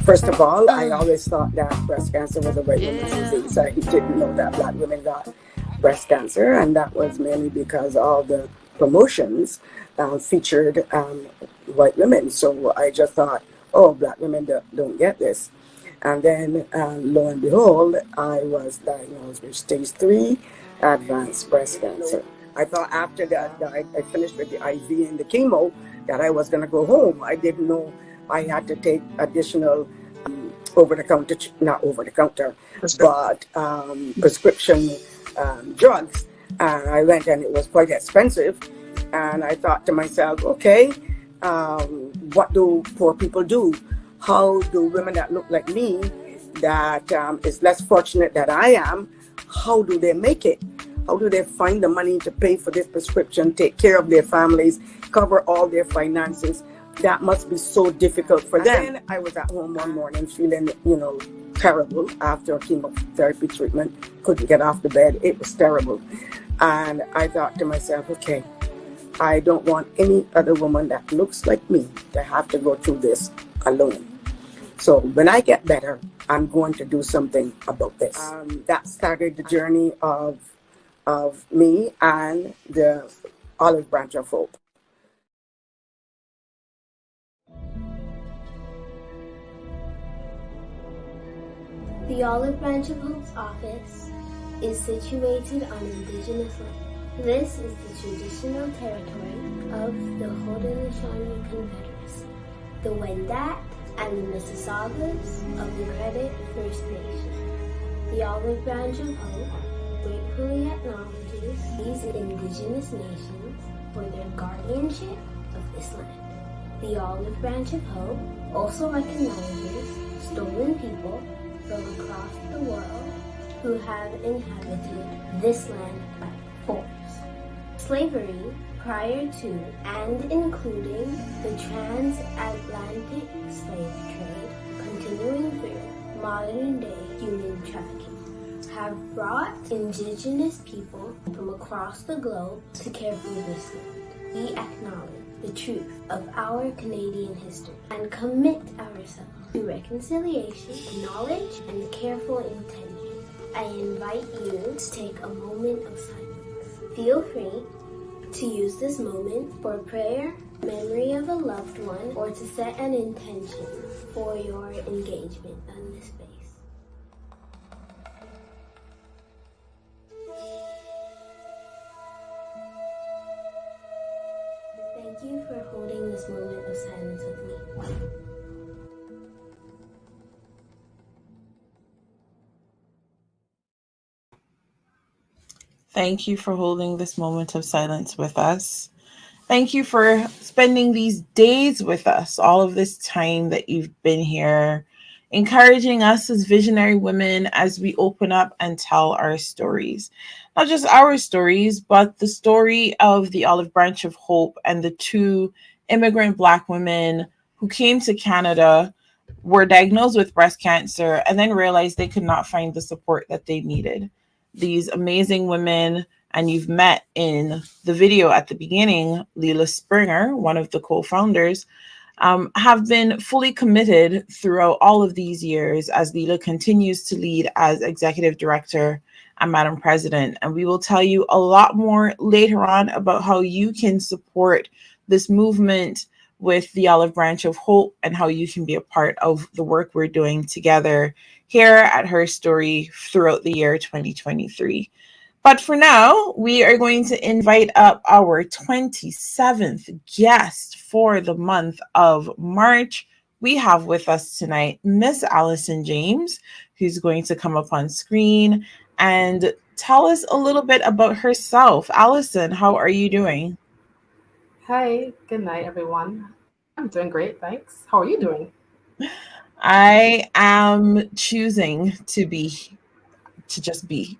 First of all, I always thought that breast cancer was a white woman's disease. I didn't know that black women got breast cancer, and that was mainly because all the promotions featured white women. So I just thought, oh, black women don't get this. And then, lo and behold, I was diagnosed with stage 3 advanced breast cancer. I thought after that I finished with the IV and the chemo that I was going to go home. I didn't know I had to take additional over-the-counter, not over-the-counter, but prescription drugs. And I went, and it was quite expensive. And I thought to myself, okay, what do poor people do? How do women that look like me, that is less fortunate than I am, how do they make it? How do they find the money to pay for this prescription, take care of their families, cover all their finances? That must be so difficult for them. And then I was at home one morning feeling, terrible after chemotherapy treatment. Couldn't get off the bed. It was terrible. And I thought to myself, okay, I don't want any other woman that looks like me to have to go through this alone. So when I get better, I'm going to do something about this. That started the journey of me and the Olive Branch of Hope. The Olive Branch of Hope's office is situated on Indigenous land. This is the traditional territory of the Haudenosaunee Confederacy, the Wendat, and the Mississaugas of the Credit First Nation. The Olive Branch of Hope gratefully acknowledges these Indigenous nations for their guardianship of this land. The Olive Branch of Hope also recognizes stolen people from across the world who have inhabited this land by force. Slavery prior to and including the transatlantic slave trade continuing through modern-day human trafficking have brought Indigenous people from across the globe to care for this land. We acknowledge the truth of our Canadian history and commit ourselves to reconciliation, knowledge, and careful intention. I invite you to take a moment of silence. Feel free to use this moment for prayer, memory of a loved one, or to set an intention for your engagement on this space. Thank you for holding this moment of silence with me. Thank you for holding this moment of silence with us. Thank you for spending these days with us, all of this time that you've been here, encouraging us as visionary women as we open up and tell our stories. Not just our stories, but the story of the Olive Branch of Hope and the 2 immigrant Black women who came to Canada, were diagnosed with breast cancer, and then realized they could not find the support that they needed. These amazing women, and you've met in the video at the beginning, Leila Springer, one of the co-founders, have been fully committed throughout all of these years as Leila continues to lead as executive director and Madam President. And we will tell you a lot more later on about how you can support this movement with the Olive Branch of Hope and how you can be a part of the work we're doing together here at HERstory throughout the year 2023. But for now, we are going to invite up our 27th guest for the month of March. We have with us tonight Miss Allison James, who's going to come up on screen and tell us a little bit about herself. Allison, how are you doing? Hi, good night, everyone. I'm doing great, thanks. How are you doing? I am choosing to just be.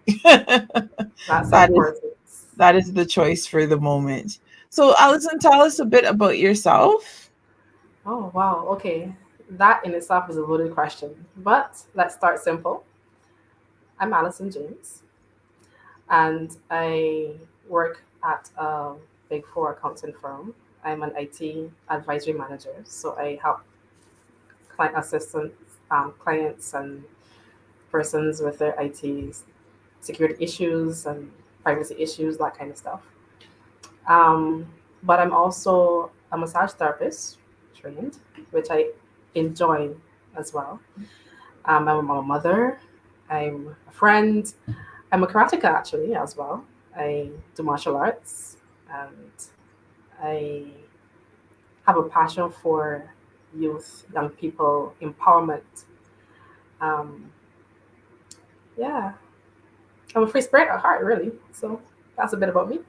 That is the choice for the moment. So, Allison, tell us a bit about yourself. Oh, wow. Okay. That in itself is a loaded question, but let's start simple. I'm Allison James, and I work at a Big Four accounting firm. I'm an IT advisory manager, so I help client assistants clients and persons with their IT security issues and privacy issues, that kind of stuff. Um, but I'm also a massage therapist trained, which I enjoy as well. I'm a mother. I'm a friend. I'm a karateka actually as well. I do martial arts, and I have a passion for youth, young people empowerment. Um, yeah, I'm a free spirit at heart, really. So that's a bit about me.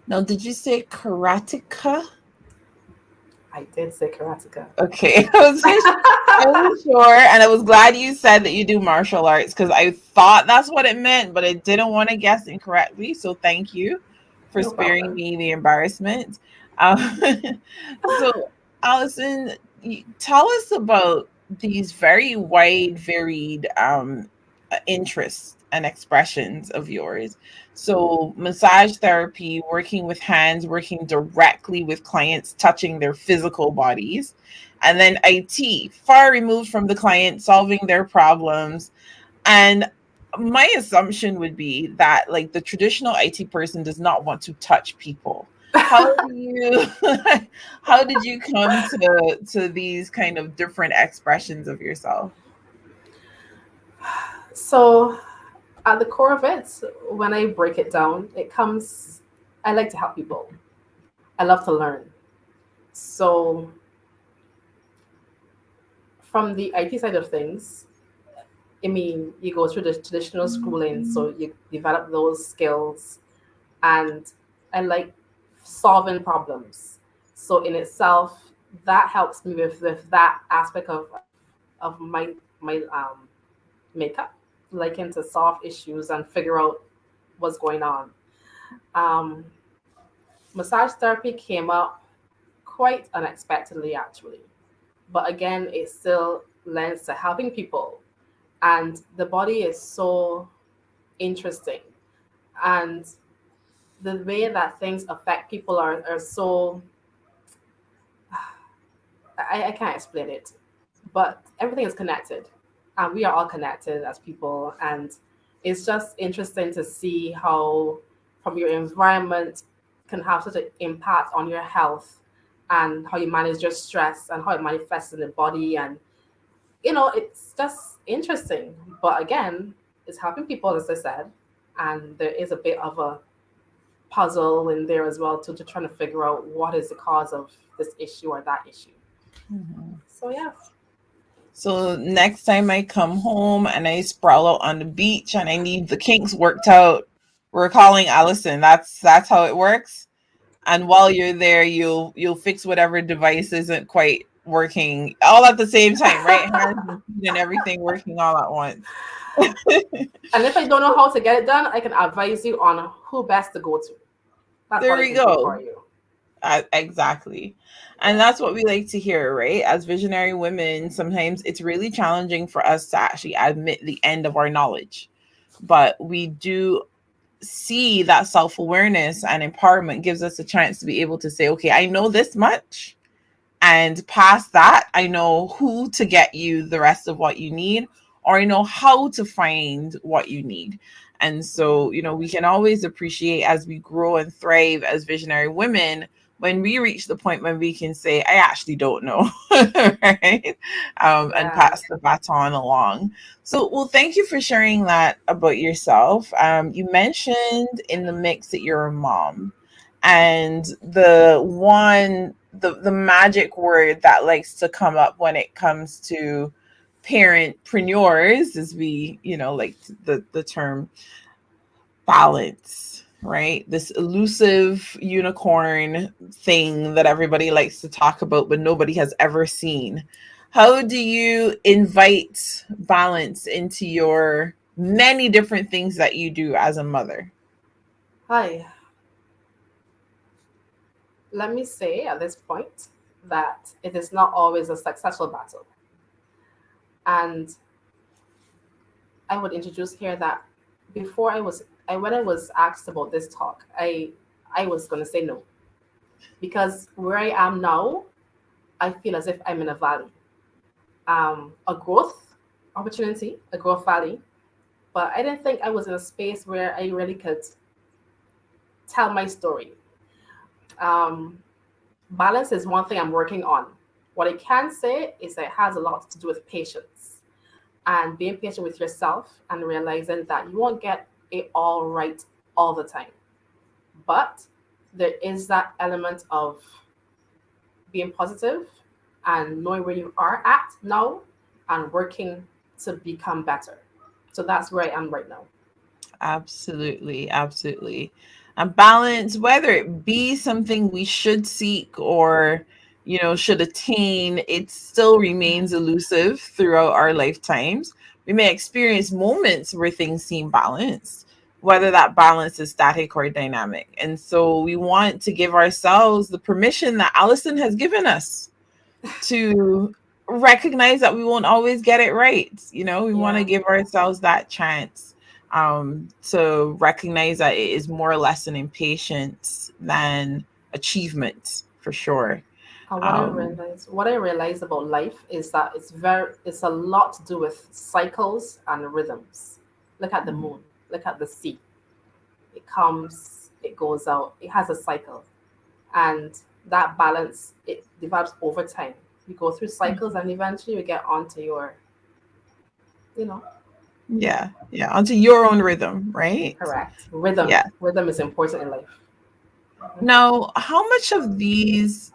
Now, did you say karateka? I did say karateka. Okay, I was sure, and I was glad you said that you do martial arts because I thought that's what it meant, but I didn't want to guess incorrectly. So thank you for No sparing problem. me the embarrassment. Um, so, Allison, tell us about these very wide, varied interests and expressions of yours. So, massage therapy, working with hands, working directly with clients, touching their physical bodies. And then IT, far removed from the client, solving their problems. And my assumption would be that, like, the traditional IT person does not want to touch people. How do you, how did you come to these kind of different expressions of yourself? So, at the core of it, when I break it down, it comes, I like to help people. I love to learn. So, from the IT side of things, I mean, you go through the traditional schooling, so you develop those skills, and I like solving problems. So, in itself, that helps me with that aspect of my makeup, liking to solve issues and figure out what's going on. Um, Massage therapy came up quite unexpectedly, actually. But again, it still lends to helping people. And the body is so interesting. And the way that things affect people are so, I can't explain it. But everything is connected. And we are all connected as people. And it's just interesting to see how, from your environment, can have such an impact on your health and how you manage your stress and how it manifests in the body. And, it's just interesting. But again, it's helping people, as I said. And there is a bit of a puzzle in there as well to trying to figure out what is the cause of this issue or that issue. Mhm. So, yeah. So next time I come home and I sprawl out on the beach and I need the kinks worked out, we're calling Allison. That's how it works. And while you're there, you'll fix whatever device isn't quite working all at the same time, right? Hands and feet and everything working all at once. And if I don't know how to get it done, I can advise you on who best to go to. That's There what I we can do go. for you. Exactly. And Yeah. that's what we like to hear, right? As visionary women, sometimes it's really challenging for us to actually admit the end of our knowledge. But we do see that self awareness and empowerment gives us a chance to be able to say, okay, I know this much. And past that, I know who to get you the rest of what you need, or I know how to find what you need. And so, we can always appreciate as we grow and thrive as visionary women when we reach the point when we can say, I actually don't know, right? And Yeah. pass the baton along. So, well, thank you for sharing that about yourself. You mentioned in the mix that you're a mom. And the magic word that likes to come up when it comes to parentpreneurs, as we like the term, balance, right? This elusive unicorn thing that everybody likes to talk about but nobody has ever seen. How do you invite balance into your many different things that you do as a mother? Hi. Let me say at this point that it is not always a successful battle. And I would introduce here that before when I was asked about this talk, I was gonna say no. Because where I am now, I feel as if I'm in a valley. a growth opportunity, a growth valley, but I didn't think I was in a space where I really could tell my story. Um, Balance is one thing I'm working on. What I can say is that it has a lot to do with patience and being patient with yourself and realizing that you won't get it all right all the time. But there is that element of being positive and knowing where you are at now and working to become better. So that's where I am right now. Absolutely, absolutely. And balance, whether it be something we should seek or, should attain, it still remains elusive throughout our lifetimes. We may experience moments where things seem balanced, whether that balance is static or dynamic. And so we want to give ourselves the permission that Allison has given us to recognize that we won't always get it right. We want to Yeah. give ourselves that chance to recognize that it is more a lesson in patience than achievement, for sure. And Um, what I realized about life is that it's a lot to do with cycles and rhythms. Look at the moon, look at the sea. It comes, it goes out, it has a cycle. And that balance, it develops over time. You go through cycles and eventually you get onto your, you know, yeah, onto your own rhythm, right? correct. Rhythm. Yeah. Rhythm is important in life. Now, how much of these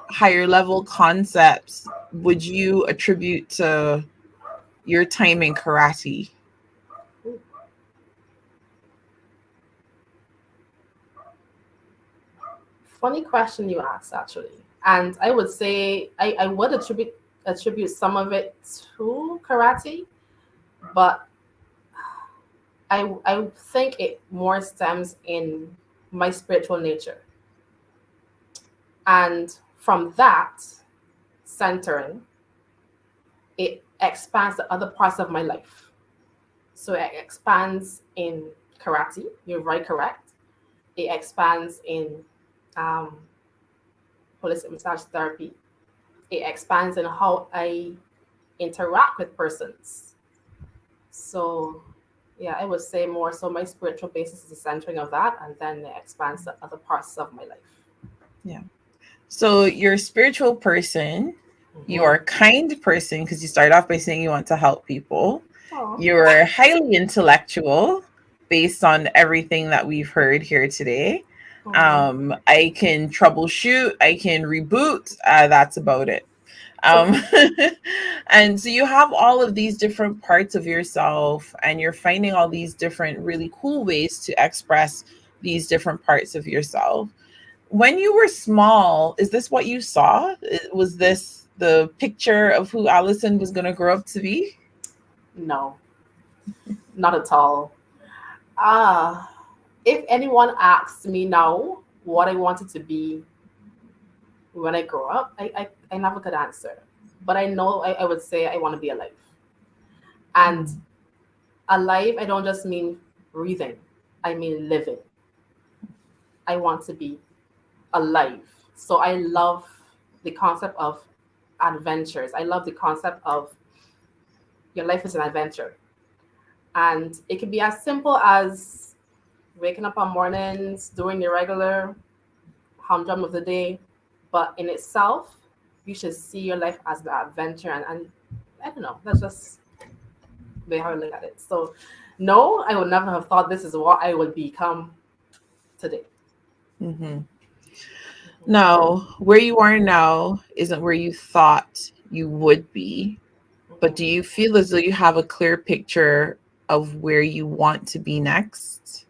higher level concepts would you attribute to your time in karate? Funny question you asked, actually. And I would say I would attribute some of it to karate, but I think it more stems in my spiritual nature. And from that centering, it expands to other parts of my life. So it expands in karate, you're very correct. It expands in um, holistic massage therapy. It expands in how I interact with persons. So, yeah, I would say more so my spiritual basis is the centering of that, and then it expands to other parts of my life. Yeah. So you're a spiritual person. You're Mm-hmm. a kind person because you start off by saying you want to help people. Oh, You're highly intellectual based on everything that we've heard here today. oh. I can troubleshoot. I can reboot. That's about it. So, Um, and so you have all of these different parts of yourself, and you're finding all these different really cool ways to express these different parts of yourself. When you were small, is this what you saw? Was this the picture of who Allison was going to grow up to be? no, not at all. Ah, if anyone asks me now what I wanted to be when I grow up, I never could answer. But I know I would say I want to be alive. And alive, I don't just mean breathing, I mean living. I want to be alive. So I love the concept of adventures. I love the concept of your life is an adventure. And it can be as simple as waking up on mornings, doing your regular humdrum of the day. But in itself, you should see your life as an adventure. And I don't know, that's just the way how I look at it. So, no, I would never have thought this is what I would become today. Mm-hmm. Now, where you are now isn't where you thought you would be, but do Mhm. you feel as though you have a clear picture of where you want to be next?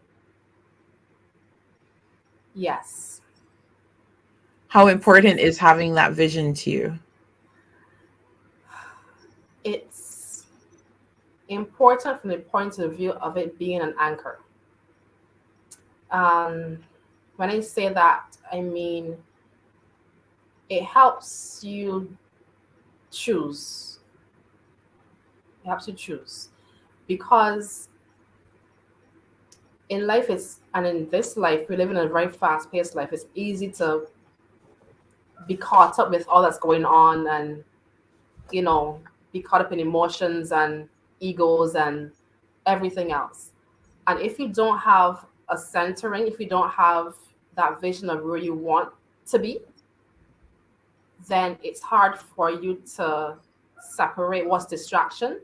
Yes. How important is having that vision to you? It's important from the point of view of it being an anchor. Um, when I say that, I mean it helps you choose. It helps you choose because in life it's and in this life we live in a very fast-paced life. It's easy to be caught up with all that's going on and you know be caught up in emotions and egos and everything else. And if you don't have a centering, if you don't have that vision of where you want to be, then it's hard for you to separate what's distraction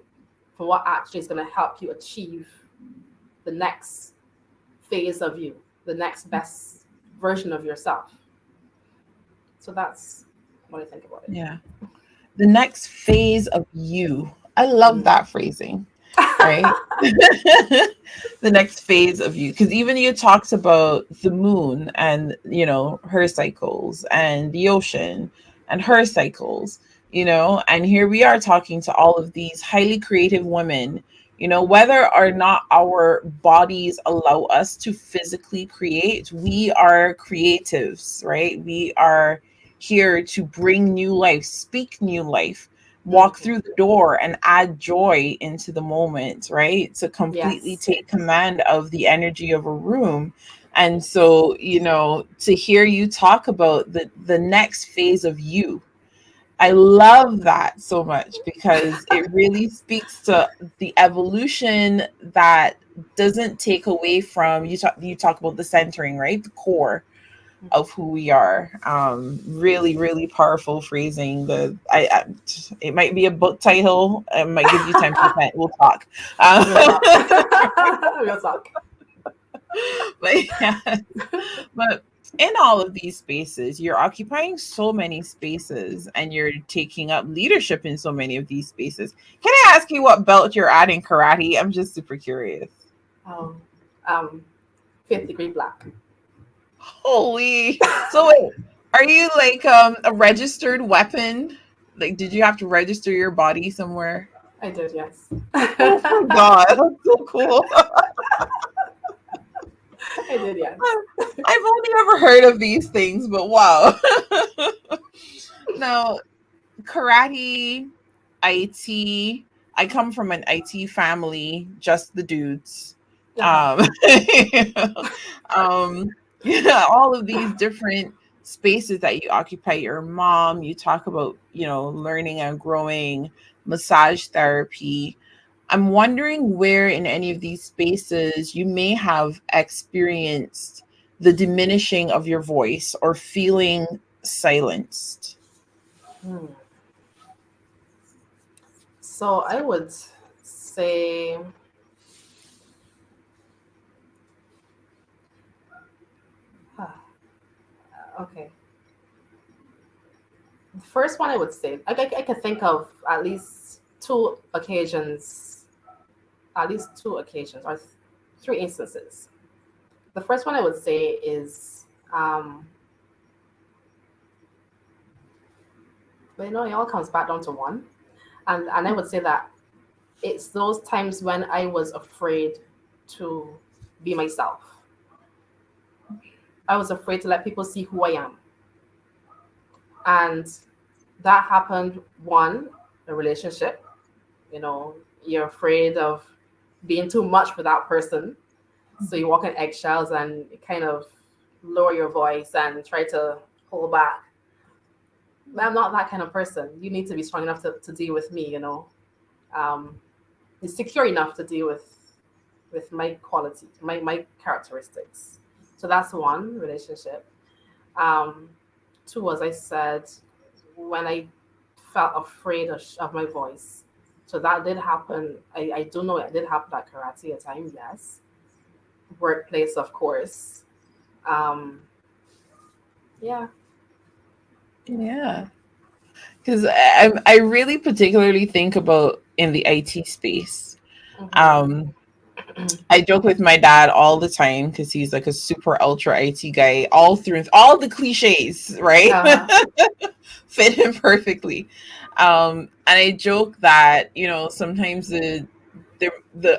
from what actually is going to help you achieve the next phase of you, the next best version of yourself. So that's what I think about it. Yeah. The next phase of you. I love that phrasing, right? The next phase of you. Because even you talked about the moon and, you know, her cycles, and the ocean and her cycles, you know, and here we are talking to all of these highly creative women, you know, whether or not our bodies allow us to physically create, we are creatives, right? We are here to bring new life, speak new life, walk through the door and add joy into the moment, right? To completely take command of the energy of a room. And so, you know, to hear you talk about the next phase of you, I love that so much, because it really speaks to the evolution that doesn't take away from you talk about the centering, right? The core of who we are. Really, really powerful phrasing. It might be a book title. I might give you 10%. We'll talk. We'll talk. But yeah, but in all of these spaces, you're occupying so many spaces and you're taking up leadership in so many of these spaces. Can I ask you what belt you're at in karate? I'm just super curious. Oh, 5th degree black. Holy. So wait, are you like a registered weapon? Like, did you have to register your body somewhere? I did, yes. Oh my God, that's so cool. I did, yes. I've only ever heard of these things, but wow. Now, karate, IT. I come from an IT family, just the dudes. Yeah, all of these different spaces that you occupy. Your mom, you talk about, you know, learning and growing, massage therapy. I'm wondering where in any of these spaces you may have experienced the diminishing of your voice or feeling silenced. So I would say okay. The first one I would say, I could think of at least two occasions or 3 instances. The first one I would say is, but you know, it all comes back down to one. And I would say that it's those times when I was afraid to be myself. I was afraid to let people see who I am. And that happened, one, a relationship. You know, you're afraid of being too much for that person. So you walk in eggshells and kind of lower your voice and try to hold back. But I'm not that kind of person. You need to be strong enough to deal with me, you know. Secure enough to deal with my quality, my characteristics. So that's one, relationship. 2, as I said, when I felt afraid of my voice. So that did happen. I do know it did happen at karate at times, yes. Workplace, of course. Yeah. Yeah. Because I really particularly think about in the IT space. I joke with my dad all the time because he's like a super ultra IT guy, all through all the cliches, right? Fit him perfectly. And I joke that, you know, sometimes the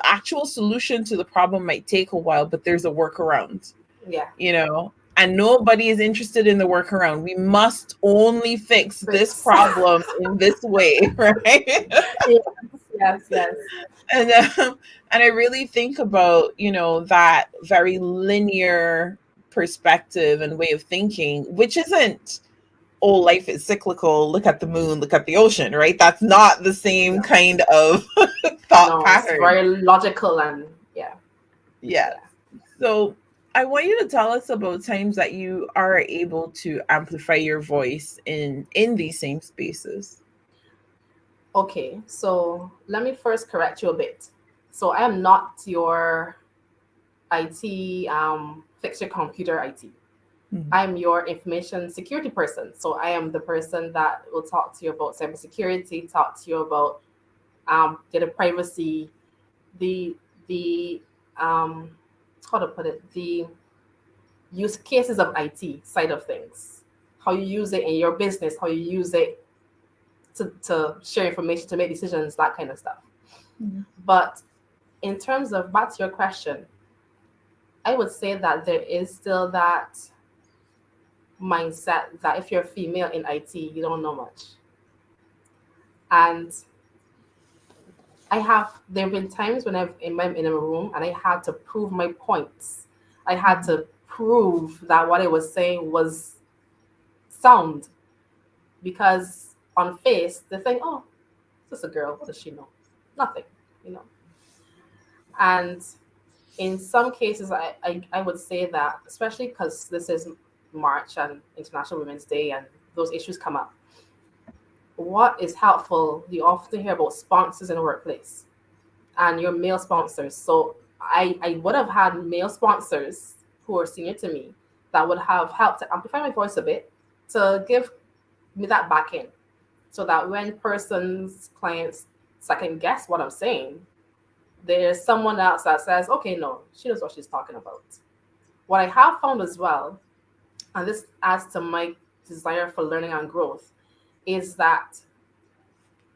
actual solution to the problem might take a while, but there's a workaround. Yeah. You know, and nobody is interested in the workaround. We must only fix this problem in this way, right? Yes. And I really think about, you know, that very linear perspective and way of thinking, which isn't oh, life is cyclical, look at the moon, look at the ocean, right? That's not the same No. kind of thought No, it's pattern. very logical and Yeah. yeah. So I want you to tell us about times that you are able to amplify your voice in these same spaces. Okay, so let me first correct you a bit. So I am not your IT, fix your computer IT. I'm your information security person. So I am the person that will talk to you about cybersecurity, talk to you about data privacy, the how to put it, the use cases of IT side of things, how you use it in your business, how you use it to share information, to make decisions, that kind of stuff. But in terms of, back to your question, I would say that there is still that mindset that if you're a female in IT, you don't know much. And there have been times when I'm in a room and I had to prove my points. I had to prove that what I was saying was sound, because on face they think, oh, just a girl, what does she know? Nothing, you know. And in some cases, I would say that, especially because this is March and International Women's Day and those issues come up, what is helpful, you often hear about sponsors in the workplace and your male sponsors. So I would have had male sponsors who are senior to me that would have helped to amplify my voice a bit, to give me that back in, so that when clients second guess what I'm saying, there's someone else that says, okay, no, she knows what she's talking about. What I have found as well, and this adds to my desire for learning and growth, is that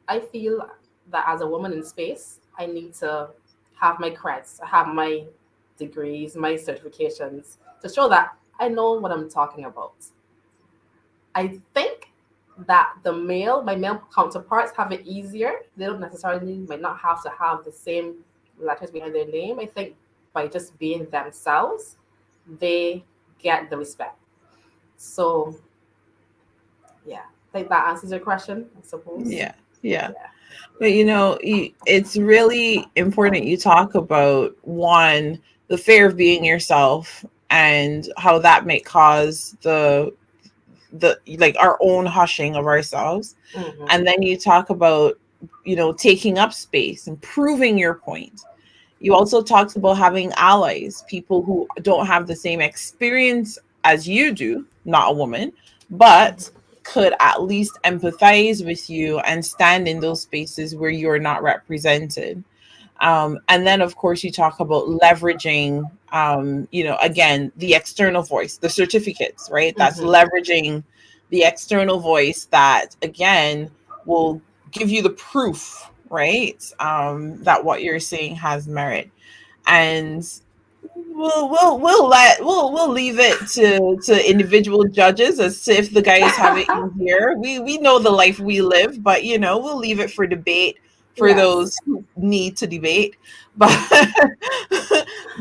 I feel that as a woman in space, I need to have my creds, have my degrees, my certifications, to show that I know what I'm talking about. I think that my male counterparts have it easier. They don't necessarily, might not have to have the same letters behind their name. I think by just being themselves, they get the respect. So yeah, I think that answers your question, I suppose. Yeah. But it's really important you talk about, one, the fear of being yourself and how that may cause the like our own hushing of ourselves. And then you talk about taking up space and proving your point. You also talked about having allies, people who don't have the same experience as you do, not a woman, but could at least empathize with you and stand in those spaces where you're not represented. And then, of course, you talk about leveraging, again, the external voice, the certificates, right? That's leveraging the external voice that, again, will give you the proof, right? That what you're saying has merit. And we'll leave it to individual judges as to if the guys have it easier. We know the life we live, but we'll leave it for debate for those who need to debate. But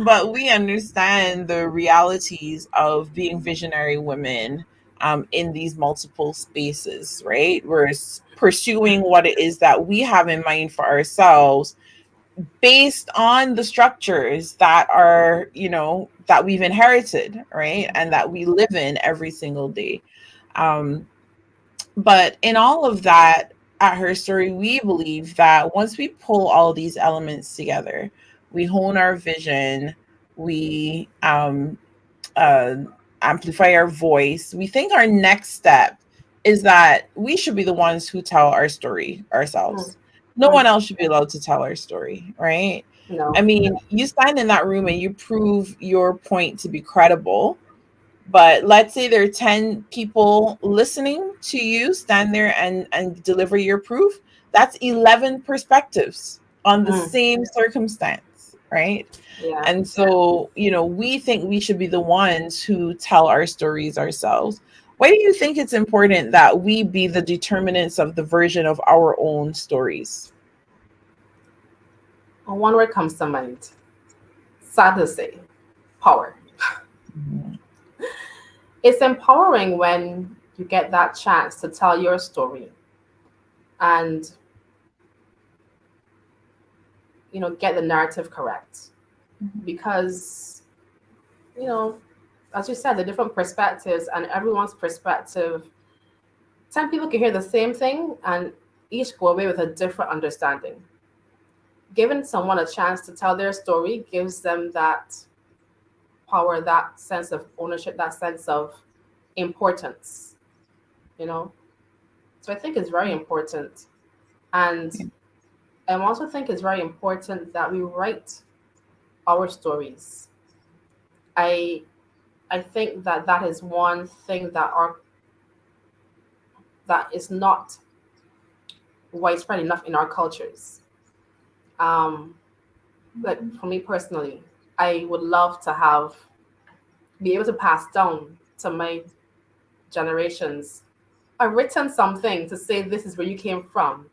but we understand the realities of being visionary women in these multiple spaces, right? We're pursuing what it is that we have in mind for ourselves, based on the structures that are, that we've inherited, right? And that we live in every single day. But in all of that, at HERstory, we believe that once we pull all these elements together, we hone our vision, we amplify our voice, we think our next step is that we should be the ones who tell our story ourselves. No one else should be allowed to tell our story, right? No. I mean, you stand in that room and you prove your point to be credible, but let's say there are 10 people listening to you stand there and deliver your proof. That's 11 perspectives on the same circumstance, right? Yeah. And so, we think we should be the ones who tell our stories ourselves. Why do you think it's important that we be the determinants of the version of our own stories? One word comes to mind. Sad to say, power. It's empowering when you get that chance to tell your story and, get the narrative correct. Because, you know, as you said, the different perspectives and everyone's perspective, 10 people can hear the same thing and each go away with a different understanding. Giving someone a chance to tell their story gives them that power, that sense of ownership, that sense of importance, you know? So I think it's very important. And I also think it's very important that we write our stories. I I think that that is one thing that is not widespread enough in our cultures. Um, like for me personally, I would love to be able to pass down to my generations a written something to say this is where you came from.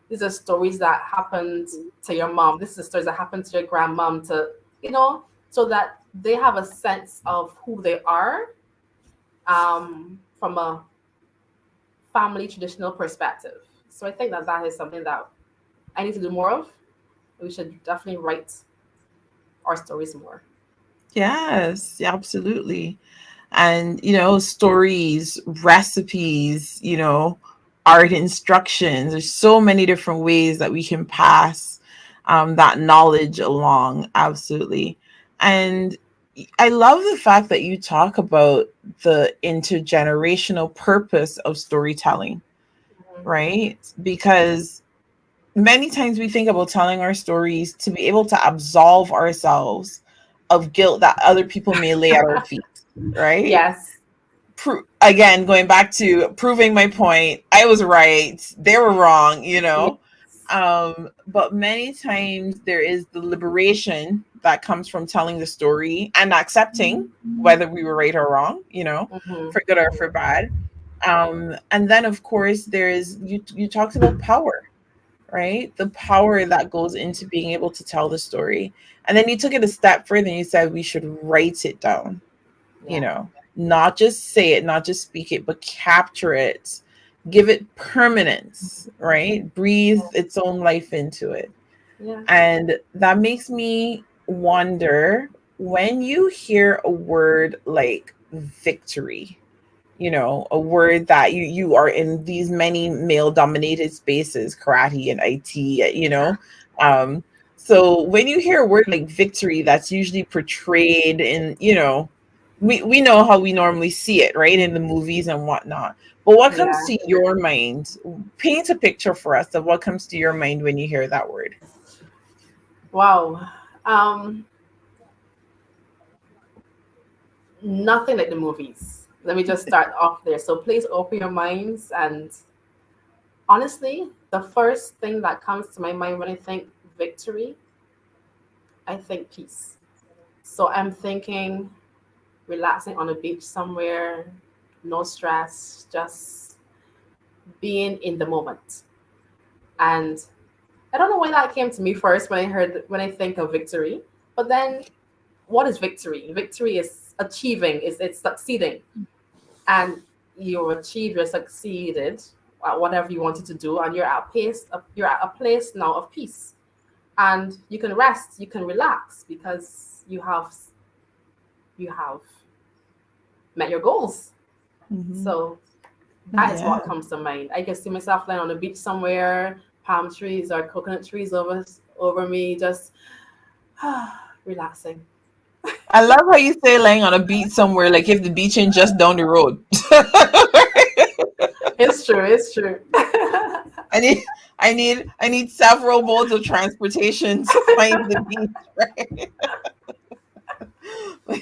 These are stories that happened to your mom. This is stories that happened to your grandmom so that they have a sense of who they are from a family traditional perspective. So I think that that is something that I need to do more of. We should definitely write our stories more. Yes, absolutely. And, stories, recipes, art instructions. There's so many different ways that we can pass that knowledge along. Absolutely. And I love the fact that you talk about the intergenerational purpose of storytelling, right? Because many times we think about telling our stories to be able to absolve ourselves of guilt that other people may lay at our feet, right? Yes. Again, going back to proving my point, I was right, they were wrong, Yes. but many times there is the liberation that comes from telling the story and accepting whether we were right or wrong, Mm-hmm. for good or for bad. And then of course there is you talked about power, right? The power that goes into being able to tell the story. And then you took it a step further and you said we should write it down, Yeah. not just say it, not just speak it, but capture it, give it permanence, right? Breathe its own life into it. Yeah. And that makes me wonder, when you hear a word like victory, a word that you are in these many male dominated spaces, karate and IT, so when you hear a word like victory, that's usually portrayed in, we know how we normally see it, right, in the movies and whatnot. But what comes Yeah. to your mind? Paint a picture for us of what comes to your mind when you hear that word. Wow. Um, Nothing like the movies. Let me just start off there. So please open your minds. And honestly, the first thing that comes to my mind when I think victory, I think peace. So I'm thinking relaxing on a beach somewhere, no stress, just being in the moment. And I don't know why that came to me first when I think of victory. But then what is victory? Victory is achieving, is it's succeeding. And you achieved, you succeeded at whatever you wanted to do, and you're at a place now of peace. And you can rest, you can relax because you have met your goals. Mm-hmm. So that is Yeah. what comes to mind. I can see myself lying on a beach somewhere, palm trees or coconut trees over me, just relaxing. I love how you say laying on a beach somewhere, like if the beach ain't just down the road. It's true. It's true. I need I need several modes of transportation to find the beach, right?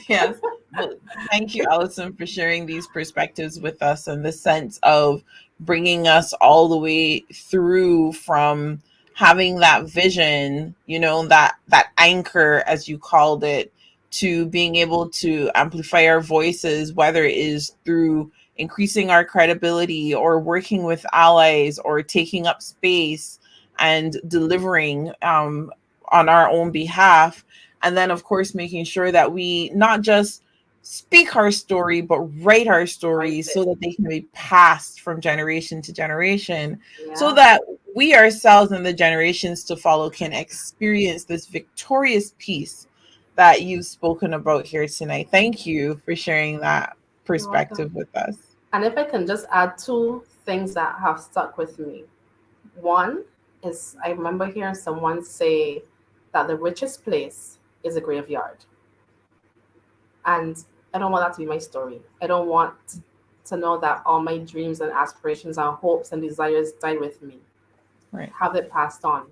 Yes. Well, thank you, Allison, for sharing these perspectives with us and the sense of bringing us all the way through from having that vision, that anchor, as you called it, to being able to amplify our voices, whether it is through increasing our credibility or working with allies or taking up space and delivering on our own behalf. And then of course making sure that we not just speak our story, but write our stories so that they can be passed from generation to generation, so Yeah. that we ourselves and the generations to follow can experience this victorious peace that you've spoken about here tonight. Thank you for sharing that You're welcome. perspective with us. And if I can just add two things that have stuck with me. One is I remember hearing someone say that the richest place is a graveyard. And I don't want that to be my story. I don't want to know that all my dreams and aspirations and hopes and desires died with me. Right. Have it passed on.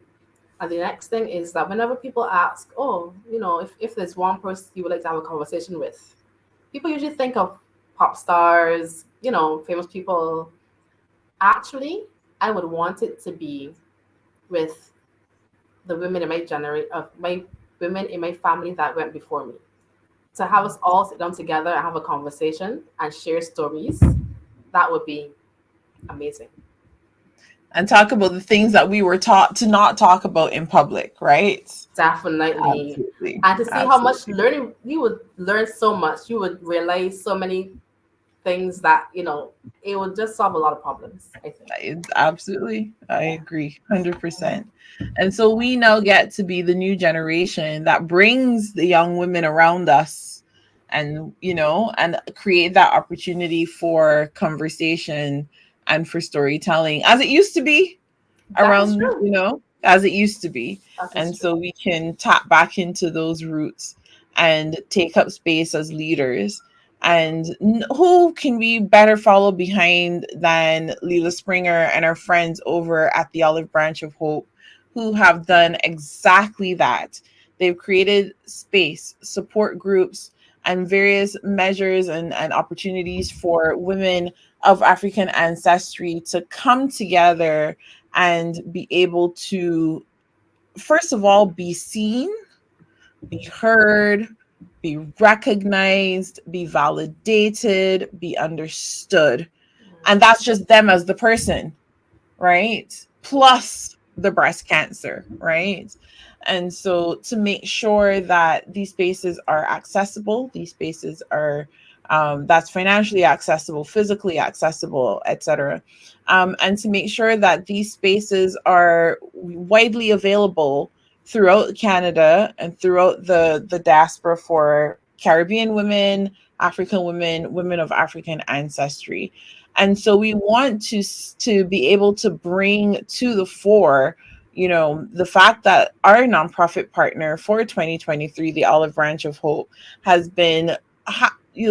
And the next thing is that whenever people ask, oh, if there's one person you would like to have a conversation with, people usually think of pop stars, famous people. Actually, I would want it to be with the women in my generation, of my women in my family that went before me. To have us all sit down together and have a conversation and share stories, that would be amazing. And talk about the things that we were taught to not talk about in public, right? Definitely. Absolutely. And to see how much Absolutely. learning you would learn so much, you would realize so many things that, it would just solve a lot of problems, I think. Absolutely. I Yeah. agree 100%. And so we now get to be the new generation that brings the young women around us and, and create that opportunity for conversation and for storytelling as it used to be That is around, true. as it used to be. That is And true. so we can tap back into those roots and take up space as leaders. And who can we better follow behind than Leela Springer and our friends over at the Olive Branch of Hope, who have done exactly that. They've created space, support groups, and various measures and opportunities for women of African ancestry to come together and be able to, first of all, be seen, be heard, be recognized, be validated, be understood. And that's just them as the person, right? Plus the breast cancer, right? And so to make sure that these spaces are accessible, these spaces are that's financially accessible, physically accessible, etc. And to make sure that these spaces are widely available throughout Canada and throughout the diaspora for Caribbean women, African women, women of African ancestry. And so we want to be able to bring to the fore, the fact that our nonprofit partner for 2023, the Olive Branch of Hope, has been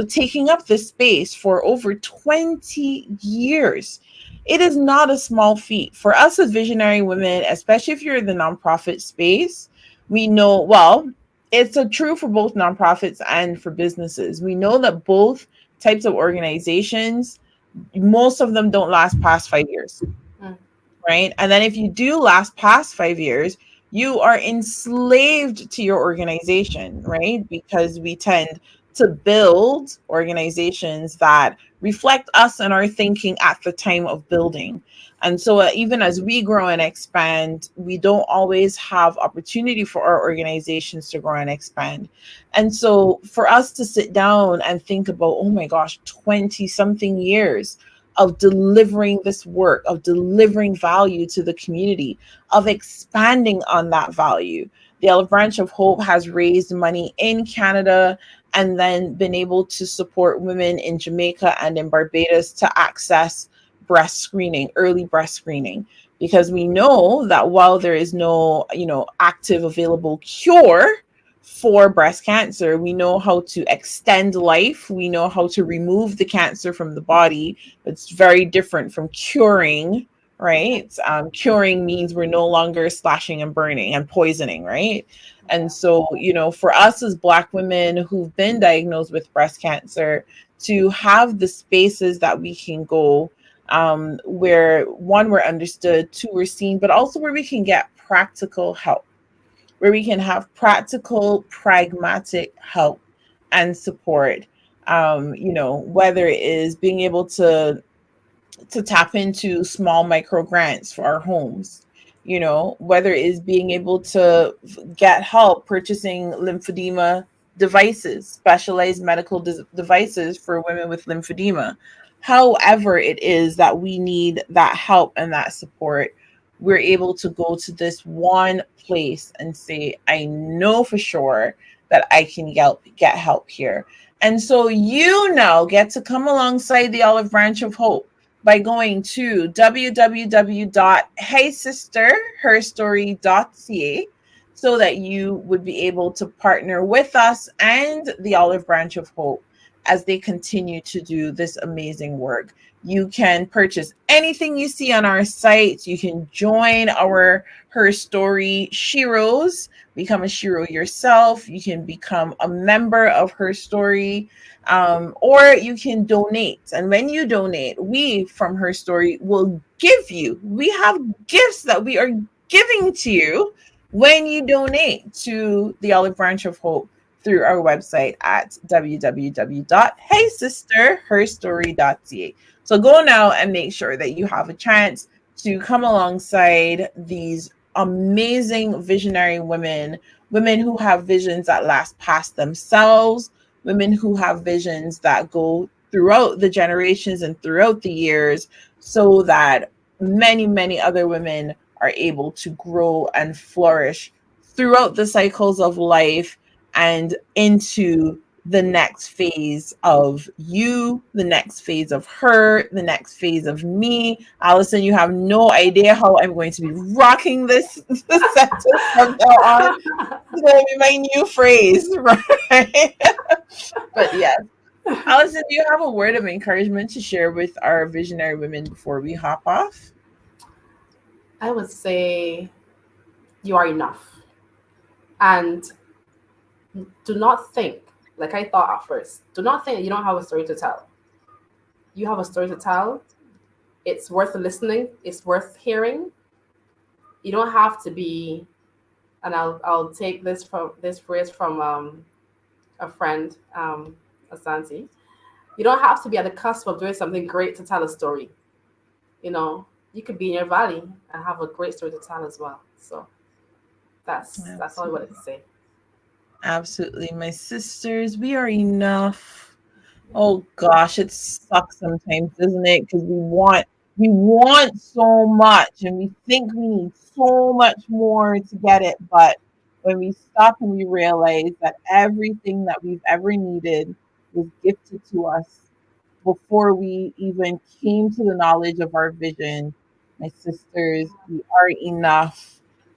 taking up this space for over 20 years. It is not a small feat for us as visionary women, especially if you're in the nonprofit space. We know, well, it's a true for both nonprofits and for businesses. We know that both types of organizations, most of them don't last past 5 years, Mm. right? And then if you do last past 5 years, you are enslaved to your organization, right? Because we tend to build organizations that reflect us and our thinking at the time of building. And so even as we grow and expand, we don't always have opportunity for our organizations to grow and expand. And so for us to sit down and think about, oh my gosh, 20 something years of delivering this work, of delivering value to the community, of expanding on that value. The Olive Branch of Hope has raised money in Canada and then been able to support women in Jamaica and in Barbados to access breast screening, early breast screening, because we know that while there is no, active available cure for breast cancer, we know how to extend life. We know how to remove the cancer from the body. It's very different from curing, right? Curing means we're no longer slashing and burning and poisoning, right? And so, for us as Black women who've been diagnosed with breast cancer, to have the spaces that we can go, where one, we're understood, two, we're seen, but also where we can get practical help, where we can have practical, pragmatic help and support. Whether it is being able to tap into small micro grants for our homes, whether it is being able to get help purchasing lymphedema devices, specialized medical devices for women with lymphedema. However, it is that we need that help and that support, we're able to go to this one place and say, I know for sure that I can get help here. And so you now get to come alongside the Olive Branch of Hope by going to www.heysisterherstory.ca so that you would be able to partner with us and the Olive Branch of Hope as they continue to do this amazing work. You can purchase anything you see on our site. You can join our Her Story Sheroes, become a Shero yourself. You can become a member of Her Story, or you can donate. And when you donate, we from Her Story will give you, we have gifts that we are giving to you when you donate to the Olive Branch of Hope through our website at www.heysisterherstory.ca. So go now and make sure that you have a chance to come alongside these amazing visionary women who have visions that last past themselves, women who have visions that go throughout the generations and throughout the years, so that many, many other women are able to grow and flourish throughout the cycles of life and into the next phase of you, the next phase of her, the next phase of me. Allison, you have no idea how I'm going to be rocking this sentence from now on. It's going to be my new phrase, right? But yes. Allison, do you have a word of encouragement to share with our visionary women before we hop off? I would say you are enough. And do not think, like I thought at first, do not think that you don't have a story to tell. You have a story to tell. It's worth listening. It's worth hearing. You don't have to be, and I'll take this phrase from a friend, Asante. You don't have to be at the cusp of doing something great to tell a story. You know, you could be in your valley and have a great story to tell as well. So that's all I wanted to say. Absolutely. My sisters, we are enough. Oh gosh, it sucks sometimes, doesn't it? Because we want so much and we think we need so much more to get it. But when we stop and we realize that everything that we've ever needed was gifted to us before we even came to the knowledge of our vision, my sisters, we are enough.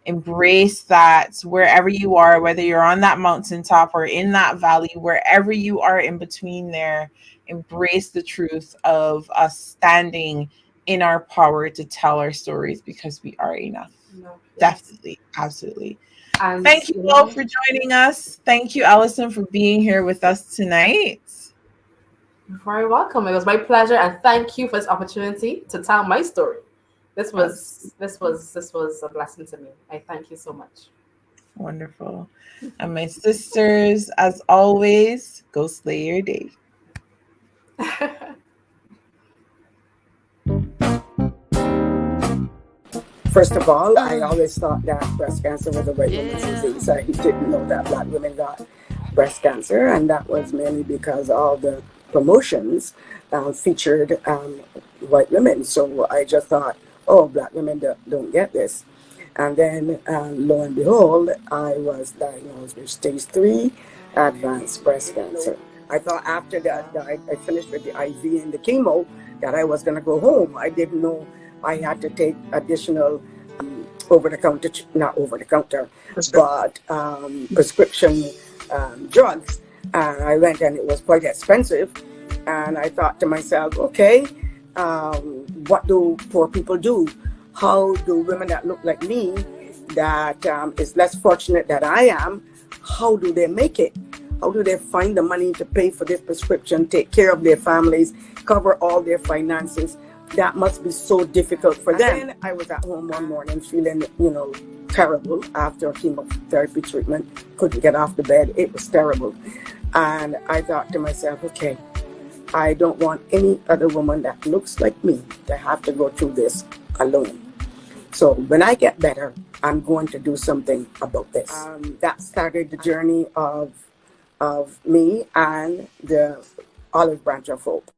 Embrace that wherever you are, whether you're on that mountaintop or in that valley, wherever you are in between there, embrace the truth of us standing in our power to tell our stories, because we are enough. No, yes. Definitely. Absolutely. And thank you all for joining us. Thank you, Allison, for being here with us tonight. You're very welcome. It was my pleasure, and thank you for this opportunity to tell my story. This was a blessing to me. I thank you so much. Wonderful. And my sisters, as always, go slay your day. First of all, I always thought that breast cancer was a white woman's disease. I didn't know that Black women got breast cancer, and that was mainly because all the promotions featured white women. So I just thought, oh, Black women don't get this. And then, lo and behold, I was diagnosed with stage 3 advanced breast cancer. I thought after that I finished with the IV and the chemo that I was going to go home. I didn't know I had to take additional prescription drugs. And I went, and it was quite expensive. And I thought to myself, okay, what do poor people do? How do women that look like me, that is less fortunate than I am, how do they make it? How do they find the money to pay for this prescription, take care of their families, cover all their finances? That must be so difficult for them. And then I was at home one morning feeling, terrible after chemotherapy treatment. Couldn't get off the bed. It was terrible. And I thought to myself, okay, I don't want any other woman that looks like me to have to go through this alone. So when I get better, I'm going to do something about this. That started the journey of of me and the Olive Branch of Hope.